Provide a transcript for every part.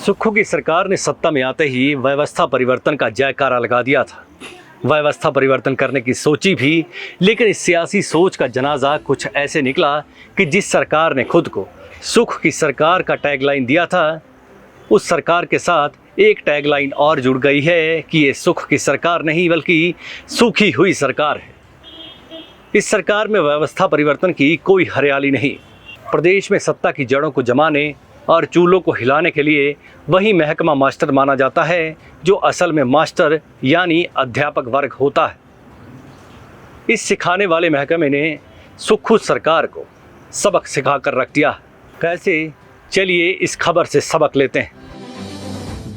सुक्खू की सरकार ने सत्ता में आते ही व्यवस्था परिवर्तन का जयकारा लगा दिया था। व्यवस्था परिवर्तन करने की सोची भी, लेकिन इस सियासी सोच का जनाजा कुछ ऐसे निकला कि जिस सरकार ने खुद को सुख की सरकार का टैगलाइन दिया था, उस सरकार के साथ एक टैगलाइन और जुड़ गई है कि ये सुख की सरकार नहीं बल्कि सूखी हुई सरकार है। इस सरकार में व्यवस्था परिवर्तन की कोई हरियाली नहीं। प्रदेश में सत्ता की जड़ों को जमाने और चूल्हों को हिलाने के लिए वही महकमा मास्टर माना जाता है जो असल में मास्टर यानी अध्यापक वर्ग होता है। इस सिखाने वाले महकमे ने सुक्खू सरकार को सबक सिखा कर रख दिया। कैसे, चलिए इस खबर से सबक लेते हैं।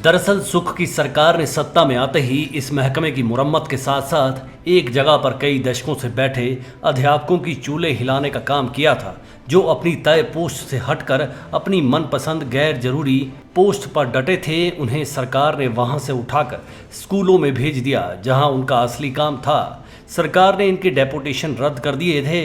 दरअसल सुख की सरकार ने सत्ता में आते ही इस महकमे की मुरम्मत के साथ साथ एक जगह पर कई दशकों से बैठे अध्यापकों की चूल्हे हिलाने का काम किया था, जो अपनी तय पोस्ट से हटकर अपनी मनपसंद गैर जरूरी पोस्ट पर डटे थे। उन्हें सरकार ने वहां से उठाकर स्कूलों में भेज दिया जहां उनका असली काम था। सरकार ने इनके डेपुटेशन रद्द कर दिए थे,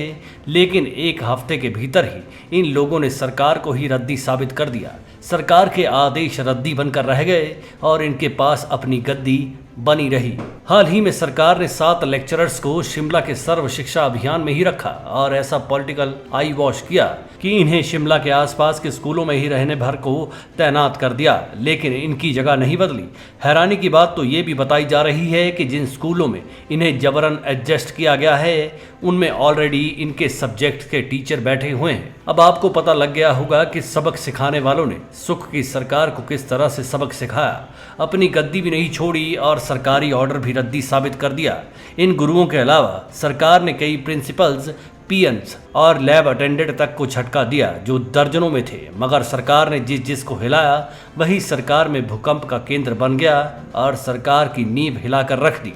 लेकिन एक हफ्ते के भीतर ही इन लोगों ने सरकार को ही रद्दी साबित कर दिया। सरकार के आदेश रद्दी बनकर रह गए और इनके पास अपनी गद्दी बनी रही। हाल ही में सरकार ने 7 लेक्चरर्स को शिमला के सर्व शिक्षा अभियान में ही रखा और ऐसा पॉलिटिकल आई वॉश किया कि इन्हें शिमला के आसपास के स्कूलों में ही रहने भर को तैनात कर दिया, लेकिन इनकी जगह नहीं बदली। हैरानी की बात तो ये भी बताई जा रही है कि जिन स्कूलों में इन्हें जबरन एडजस्ट किया गया है, उनमें ऑलरेडी इनके सब्जेक्ट के टीचर बैठे हुए हैं। अब आपको पता लग गया होगा कि सबक सिखाने वालों ने सुख की सरकार को किस तरह से सबक सिखाया। अपनी गद्दी भी नहीं छोड़ी और सरकारी ऑर्डर भी रद्दी साबित कर दिया। इन गुरुओं के अलावा सरकार ने कई प्रिंसिपल्स, पीएन्स और लैब अटेंडेंट तक को झटका दिया जो दर्जनों में थे, मगर सरकार ने जिसको हिलाया वही सरकार में भूकंप का केंद्र बन गया और सरकार की नींव हिलाकर रख दी।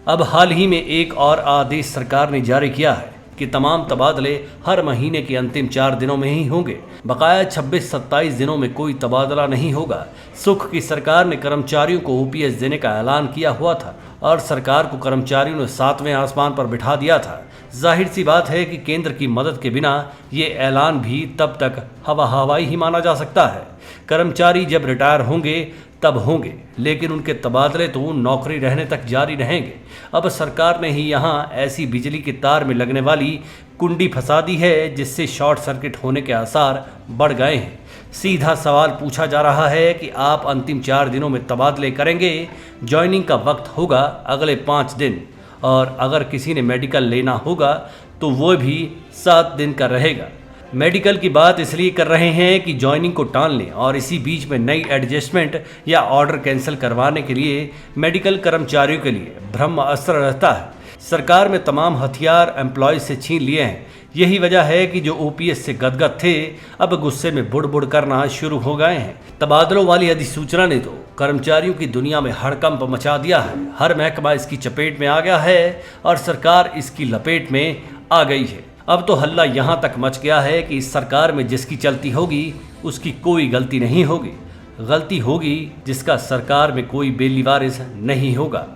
अब हाल ही में एक और आदेश सरकार ने जारी किया है कि तमाम तबादले हर महीने के अंतिम 4 दिनों में ही होंगे। बकाया 26-27 दिनों में कोई तबादला नहीं होगा। सुख की सरकार ने कर्मचारियों को ओपीएस देने का ऐलान किया हुआ था और सरकार को कर्मचारियों ने 7वें आसमान पर बिठा दिया था। जाहिर सी बात है कि केंद्र की मदद के बिना ये ऐलान भी तब तक हवाई ही माना जा सकता है। कर्मचारी जब रिटायर होंगे तब होंगे, लेकिन उनके तबादले तो नौकरी रहने तक जारी रहेंगे। अब सरकार ने ही यहाँ ऐसी बिजली के तार में लगने वाली कुंडी फंसा दी है जिससे शॉर्ट सर्किट होने के आसार बढ़ गए हैं। सीधा सवाल पूछा जा रहा है कि आप अंतिम 4 दिनों में तबादले करेंगे। ज्वाइनिंग का वक्त होगा अगले 5 दिन और अगर किसी ने मेडिकल लेना होगा तो वो भी 7 दिन का रहेगा। मेडिकल की बात इसलिए कर रहे हैं कि ज्वाइनिंग को टाल लें और इसी बीच में नई एडजस्टमेंट या ऑर्डर कैंसिल करवाने के लिए मेडिकल कर्मचारियों के लिए ब्रह्मास्त्र रहता है। सरकार में तमाम हथियार एम्प्लॉयज से छीन लिए हैं। यही वजह है कि जो ओपीएस से गदगद थे अब गुस्से में बुड़ करना शुरू हो गए हैं। तबादलों वाली अधिसूचना ने तो कर्मचारियों की दुनिया में हड़कंप मचा दिया है। हर महकमा इसकी चपेट में आ गया है और सरकार इसकी लपेट में आ गई है। अब तो हल्ला यहाँ तक मच गया है कि इस सरकार में जिसकी चलती होगी उसकी कोई गलती नहीं होगी। गलती होगी जिसका सरकार में कोई बेलीवारिस नहीं होगा।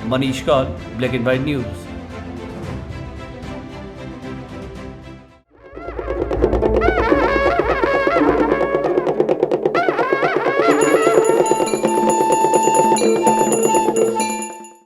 Manish Kaul, black and white news.